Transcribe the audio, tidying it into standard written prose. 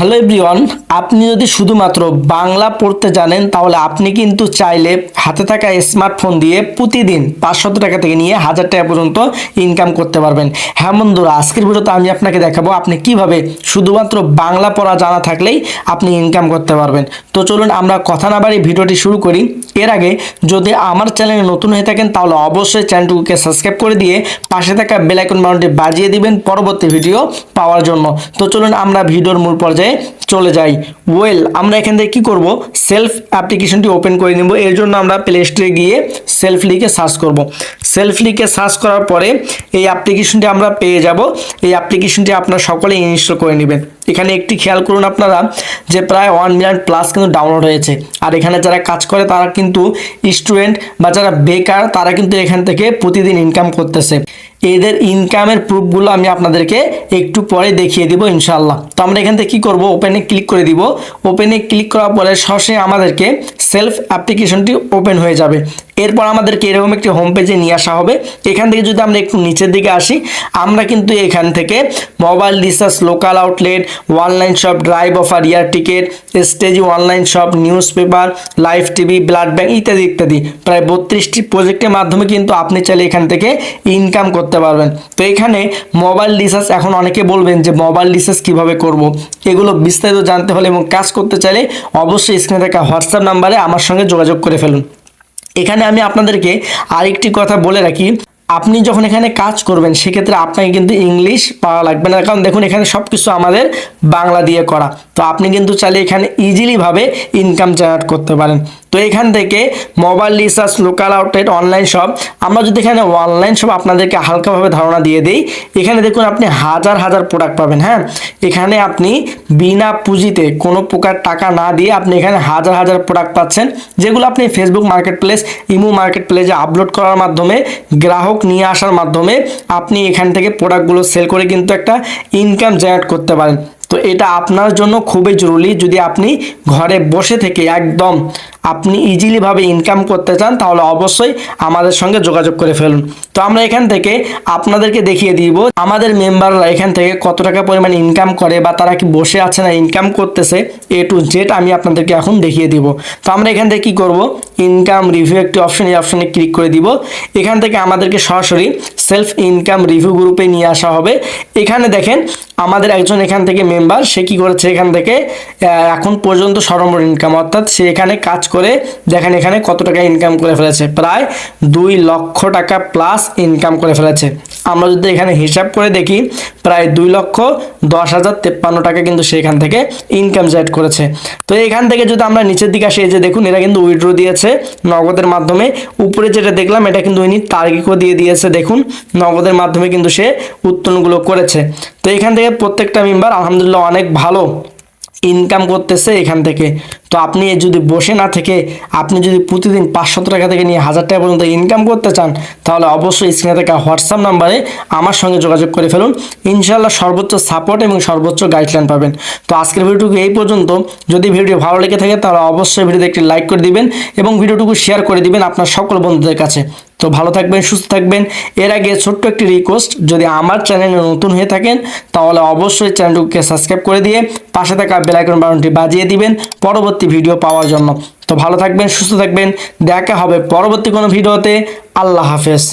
Hello everyone, আপনি যদি শুধুমাত্র বাংলা পড়তে জানেন তাহলে আপনি কিন্তু চাইলে হাতে থাকা স্মার্টফোন দিয়ে প্রতিদিন 500 টাকা থেকে নিয়ে 1000 টাকা পর্যন্ত ইনকাম করতে পারবেন। হ্যাঁ বন্ধুরা, আজকের ভিডিওতে আমি আপনাকে দেখাবো আপনি কিভাবে শুধুমাত্র বাংলা পড়া জানা থাকলেই আপনি ইনকাম করতে পারবেন। তো চলুন আমরা কথা না বাড়িয়ে ভিডিওটি শুরু করি। এর আগে যদি আমার চ্যানেলে নতুন হয়ে থাকেন তাহলে অবশ্যই চ্যানেলটিকে সাবস্ক্রাইব করে দিয়ে পাশে থাকা বেল আইকন বাটনটি বাজিয়ে দিবেন পরবর্তী ভিডিও পাওয়ার জন্য। তো চলুন আমরা ভিডিওর মূল পর্যায়ে চলে যাই। আমরা এখান থেকে কি করব, সেলফ অ্যাপ্লিকেশনটি ওপেন করে নিব। এর জন্য আমরা প্লে স্টোরে গিয়ে সেলফ লিখে সার্চ করব। সেলফ লিখে সার্চ করার পরে এই অ্যাপ্লিকেশনটি আমরা পেয়ে যাব। এই অ্যাপ্লিকেশনটি আপনারা সকলে ইনস্টল করে নেবেন। এখানে একটি খেয়াল করুন আপনারা যে প্রায় 1 মিলিয়ন প্লাস কিন্তু ডাউনলোড হয়েছে। আর এখানে যারা কাজ করে তারা কিন্তু স্টুডেন্ট বা যারা বেকার তারা কিন্তু এখান থেকে প্রতিদিন ইনকাম করতেছে। এদের ইনকামের প্রুফগুলো আমি আপনাদেরকে একটু পরে দেখিয়ে দিব ইনশাআল্লাহ। তো আমরা এখান থেকে কি করব, ওপেনে ক্লিক করে দিব। ওপেনে ক্লিক করার পরে সরাসরি আমাদেরকে সেলফ অ্যাপ্লিকেশনটি ওপেন হয়ে যাবে। এরপর আমাদেরকে এরকম একটি হোম পেজে নিয়ে আসা হবে। এখান থেকে যদি আমরা একটু নিচের দিকে আসি, আমরা কিন্তু এখান থেকে mobile recharge, local outlet, online shop, drive offer, air ticket, স্টেজি online shop, newspaper, live TV, blood bank ইত্যাদি ইত্যাদি প্রায় 32টি প্রজেক্টের মাধ্যমে কিন্তু আপনি চাইলে এখান থেকে ইনকাম করতে পারবেন। তো এখানে মোবাইল রিচার্জ, এখন অনেকে বলবেন যে মোবাইল রিচার্জ কীভাবে করব, এগুলো বিস্তারিত জানতে হলে এবং কাজ করতে চাইলে অবশ্যই স্ক্রিনে থাকা হোয়াটসঅ্যাপ নাম্বারে আমার সঙ্গে যোগাযোগ করে ফেলুন। এখানে আমি আপনাদেরকে আরেকটি কথা বলে রাখি, আপনি যখন এখানে কাজ করবেন সেক্ষেত্রে আপনাকে কিন্তু ইংলিশ পাওয়া লাগবে না, কারণ দেখুন এখানে সব কিছু আমাদের বাংলা দিয়ে করা। তো আপনি কিন্তু চাইলে এখানে ইজিলিভাবে ইনকাম জেনারেট করতে পারেন। তো এখান থেকে mobile recharge, local outlet, online shop, আমরা যদি এখানে অনলাইন শপ আপনাদেরকে হালকাভাবে ধারণা দিয়ে দিই, এখানে দেখুন আপনি হাজার হাজার প্রোডাক্ট পাবেন। হ্যাঁ, এখানে আপনি বিনা পুঁজিতে কোনো প্রকার টাকা না দিয়ে আপনি এখানে হাজার হাজার প্রোডাক্ট পাচ্ছেন, যেগুলো আপনি Facebook market place, imo market প্লেসে আপলোড করার মাধ্যমে, গ্রাহক নিয়ে আসার মাধ্যমে আপনি এখান থেকে প্রোডাক্টগুলো সেল করে কিন্তু একটা ইনকাম জেনারেট করতে পারেন। তো এটা আপনার জন্য খুবই জরুরি। যদি আপনি ঘরে বসে থেকে একদম আপনি ইজিলিভাবে ইনকাম করতে চান তাহলে অবশ্যই আমাদের সঙ্গে যোগাযোগ করে ফেলুন। তো আমরা এখান থেকে আপনাদেরকে দেখিয়ে দিব আমাদের মেম্বাররা এখান থেকে কত টাকা পরিমাণ ইনকাম করে বা তারা কি বসে আছে না ইনকাম করতেছে, A to Z আমি আপনাদেরকে এখন দেখিয়ে দিব। তো আমরা এখান থেকে কি করব, ইনকাম রিভিউ একটি অপশন, এই অপশনে ক্লিক করে দিব। এখান থেকে আমাদেরকে সরাসরি সেলফ ইনকাম রিভিউ গ্রুপে নিয়ে আসা হবে। এখানে দেখেন আমাদের একজন এখান থেকে মেম্বার, সে কি করেছে, এখান থেকে এখন পর্যন্ত সর্বমোট ইনকাম, অর্থাৎ সে এখানে কাজ করে দেখেন এখানে কত টাকা ইনকাম করে ফেলেছে, প্রায় 2 লক্ষ টাকা প্লাস ইনকাম করে ফেলেছে। আমরা যদি এখানে হিসাব করে দেখি প্রায় 2,10,053 টাকা কিন্তু সে এখান থেকে ইনকাম জেনারেট করেছে। তো এখান থেকে যদি আমরা নিচের দিকে আসি, এই যে দেখুন এরা কিন্তু উইথড্র দিয়েছে নগদের মাধ্যমে। উপরে যেটা দেখলাম এটা কিন্তু উনি তারিখও দিয়ে দিয়েছে, দেখুন নগদের মাধ্যমে কিন্তু সে উত্তোলনগুলো করেছে। তো এখান থেকে প্রত্যেকটা মেম্বার আলহামদুলিল্লাহ অনেক ভালো ইনকাম করতেছে এখান থেকে। তো আপনি যদি বসে না থেকে আপনি যদি প্রতিদিন 500 টাকা থেকে নিয়ে 1000 টাকা পর্যন্ত ইনকাম করতে চান তাহলে অবশ্যই স্ক্রিনে থাকা হোয়াটসঅ্যাপ নাম্বারে আমার সঙ্গে যোগাযোগ করে ফেলুন। ইনশাআল্লাহ সর্বোচ্চ সাপোর্ট এবং সর্বোচ্চ গাইডলাইন পাবেন। তো আজকের ভিডিওটুকু এই পর্যন্ত। যদি ভিডিও ভালো লেগে থাকে তাহলে অবশ্যই ভিডিওতে একটি লাইক করে দিবেন এবং ভিডিওটুকু শেয়ার করে দিবেন আপনার সকল বন্ধুদের কাছে। তো ভালো থাকবেন, সুস্থ থাকবেন। এর আগে ছোট্ট একটি রিকোয়েস্ট, যদি আমার চ্যানেলে নতুন হয়ে থাকেন তাহলে অবশ্যই চ্যানেলটিকে সাবস্ক্রাইব করে দিয়ে পাশে থাকা বেল আইকন বাটনটি বাজিয়ে দিবেন পরবর্তী ভিডিও পাওয়ার জন্য। তো ভালো থাকবেন, সুস্থ থাকবেন, দেখা হবে পরবর্তী কোনো ভিডিওতে। আল্লাহ হাফেজ।